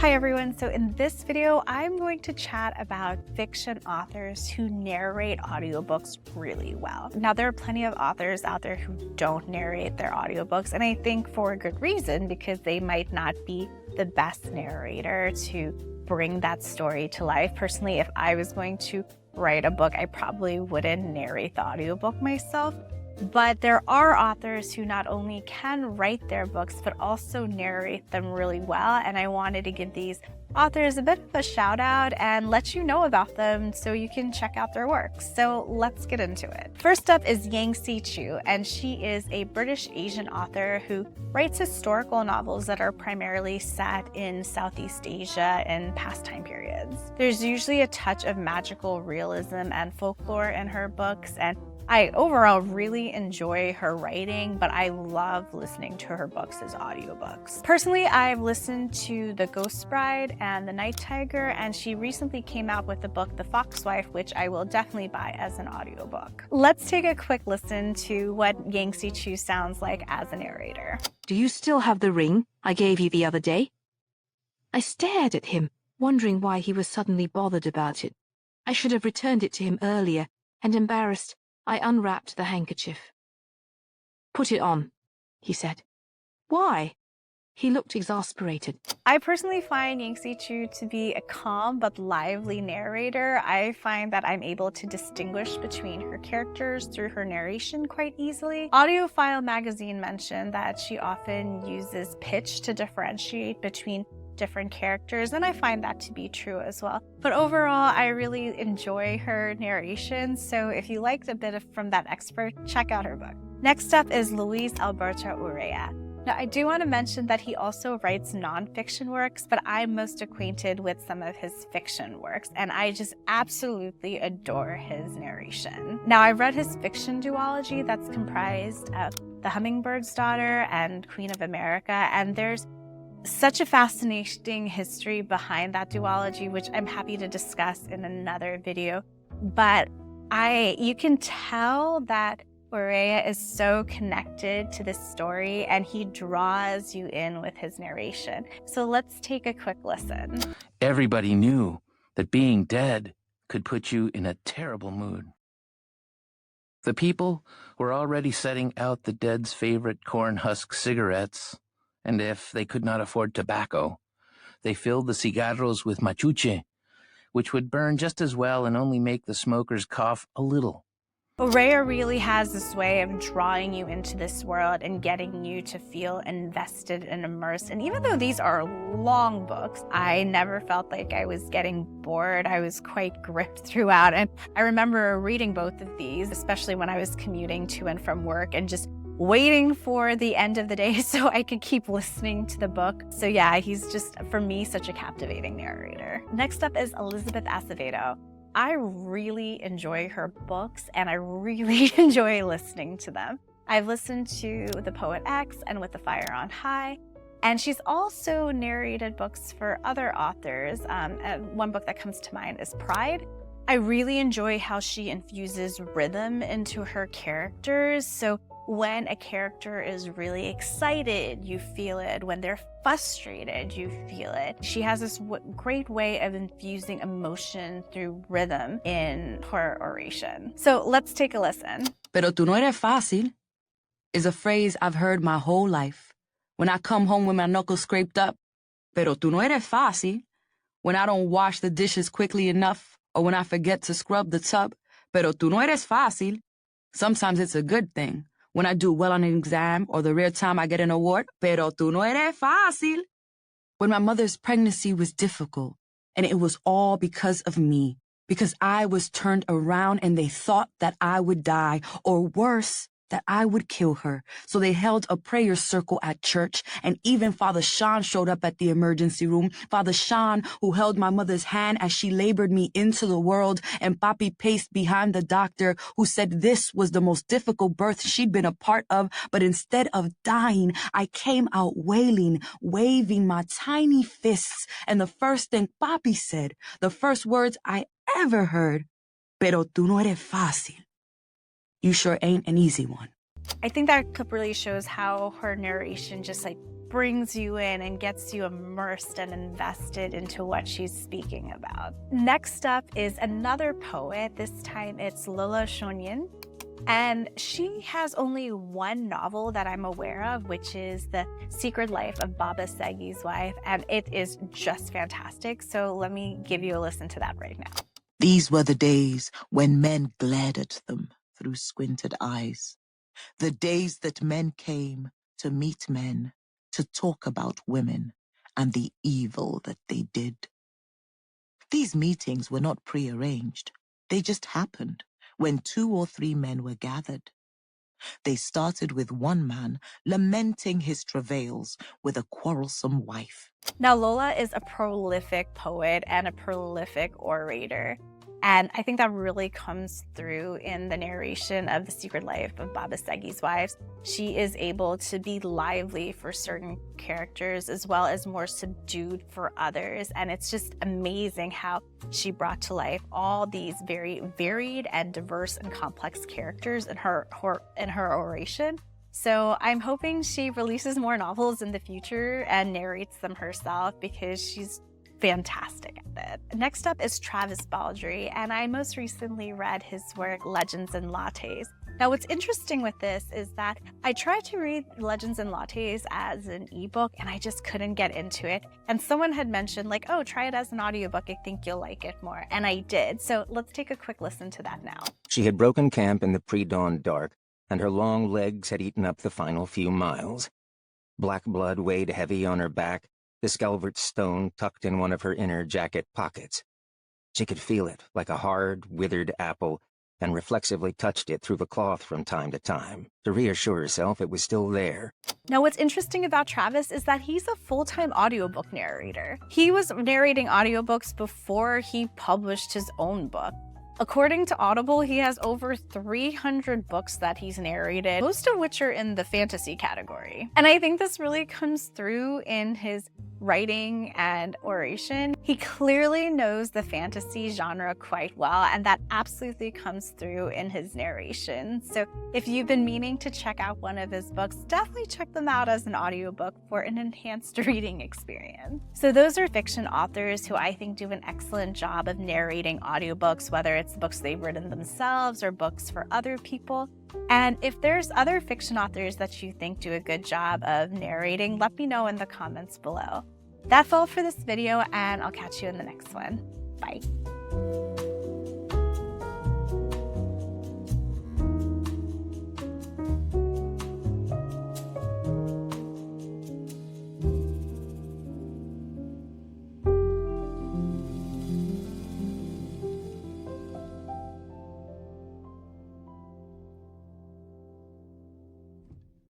Hi everyone, so in this video, I'm going to chat about fiction authors who narrate audiobooks really well. Now, there are plenty of authors out there who don't narrate their audiobooks, and I think for a good reason, because they might not be the best narrator to bring that story to life. Personally, if I was going to write a book, I probably wouldn't narrate the audiobook myself. But there are authors who not only can write their books, but also narrate them really well. And I wanted to give these authors a bit of a shout out and let you know about them so you can check out their works. So let's get into it. First up is Yangsze Choo, and she is a British Asian author who writes historical novels that are primarily set in Southeast Asia in past time periods. There's usually a touch of magical realism and folklore in her books, and I overall really enjoy her writing, but I love listening to her books as audiobooks. Personally, I've listened to The Ghost Bride and The Night Tiger, and she recently came out with the book The Foxwife, which I will definitely buy as an audiobook. Let's take a quick listen to what Yangsze Choo sounds like as a narrator. Do you still have the ring I gave you the other day? I stared at him, wondering why he was suddenly bothered about it. I should have returned it to him earlier, and embarrassed, I unwrapped the handkerchief. Put it on, he said. Why? He looked exasperated. I personally find Yangsze Choo to be a calm but lively narrator. I find that I'm able to distinguish between her characters through her narration quite easily. Audiophile magazine mentioned that she often uses pitch to differentiate between different characters, and I find that to be true as well. But overall, I really enjoy her narration, so if you liked a bit from that expert, check out her book. Next up is Luis Alberto Urrea. Now, I do want to mention that he also writes nonfiction works, but I'm most acquainted with some of his fiction works, and I just absolutely adore his narration. Now, I read his fiction duology that's comprised of The Hummingbird's Daughter and Queen of America, and there's such a fascinating history behind that duology, which I'm happy to discuss in another video. But you can tell that Urrea is so connected to this story, and he draws you in with his narration. So let's take a quick listen. Everybody knew that being dead could put you in a terrible mood. The people were already setting out the dead's favorite corn husk cigarettes, and if they could not afford tobacco, they filled the cigarros with machuche, which would burn just as well and only make the smokers cough a little. Urrea really has this way of drawing you into this world and getting you to feel invested and immersed. And even though these are long books, I never felt like I was getting bored. I was quite gripped throughout. And I remember reading both of these, especially when I was commuting to and from work, and just waiting for the end of the day so I could keep listening to the book. So yeah, he's just, for me, such a captivating narrator. Next up is Elizabeth Acevedo. I really enjoy her books, and I really enjoy listening to them. I've listened to The Poet X and With the Fire on High, and she's also narrated books for other authors. One book that comes to mind is Pride. I really enjoy how she infuses rhythm into her characters. So when a character is really excited, you feel it. When they're frustrated, you feel it. She has this great way of infusing emotion through rhythm in her oration. So let's take a listen. Pero tú no eres fácil is a phrase I've heard my whole life. When I come home with my knuckles scraped up, pero tú no eres fácil. When I don't wash the dishes quickly enough, or when I forget to scrub the tub, pero tú no eres fácil. Sometimes it's a good thing. When I do well on an exam, or the rare time I get an award, pero tú no eres fácil. When my mother's pregnancy was difficult, and it was all because of me, because I was turned around and they thought that I would die, or worse, that I would kill her. So they held a prayer circle at church, and even Father Sean showed up at the emergency room. Father Sean, who held my mother's hand as she labored me into the world, and Papi paced behind the doctor, who said this was the most difficult birth she'd been a part of, but instead of dying, I came out wailing, waving my tiny fists, and the first thing Papi said, the first words I ever heard, pero tú no eres fácil. You sure ain't an easy one. I think that clip really shows how her narration just brings you in and gets you immersed and invested into what she's speaking about. Next up is another poet. This time it's Lola Shoneyin. And she has only one novel that I'm aware of, which is The Secret Life of Baba Segi's Wife, and it is just fantastic. So let me give you a listen to that right now. These were the days when men glared at them through squinted eyes. The days that men came to meet men, to talk about women and the evil that they did. These meetings were not prearranged. They just happened when 2 or 3 men were gathered. They started with one man lamenting his travails with a quarrelsome wife. Now, Lola is a prolific poet and a prolific orator. And I think that really comes through in the narration of The Secret Life of Baba Segi's Wives. She is able to be lively for certain characters as well as more subdued for others. And it's just amazing how she brought to life all these very varied and diverse and complex characters in her oration. So I'm hoping she releases more novels in the future and narrates them herself because she's fantastic at it. Next up is Travis Baldree, and I most recently read his work Legends and Lattes. Now what's interesting with this is that I tried to read Legends and Lattes as an ebook and I just couldn't get into it. And someone had mentioned like, oh, try it as an audiobook, I think you'll like it more. And I did. So let's take a quick listen to that now. She had broken camp in the pre-dawn dark, and her long legs had eaten up the final few miles. Black blood weighed heavy on her back, the Skelvert stone tucked in one of her inner jacket pockets. She could feel it like a hard, withered apple, and reflexively touched it through the cloth from time to time, to reassure herself it was still there. Now what's interesting about Travis is that he's a full-time audiobook narrator. He was narrating audiobooks before he published his own book. According to Audible, he has over 300 books that he's narrated, most of which are in the fantasy category. And I think this really comes through in his writing and oration. He clearly knows the fantasy genre quite well, and that absolutely comes through in his narration. So if you've been meaning to check out one of his books, definitely check them out as an audiobook for an enhanced reading experience. So those are fiction authors who I think do an excellent job of narrating audiobooks, whether it's books they've written themselves or books for other people. And if there's other fiction authors that you think do a good job of narrating, let me know in the comments below. That's all for this video, and I'll catch you in the next one. Bye.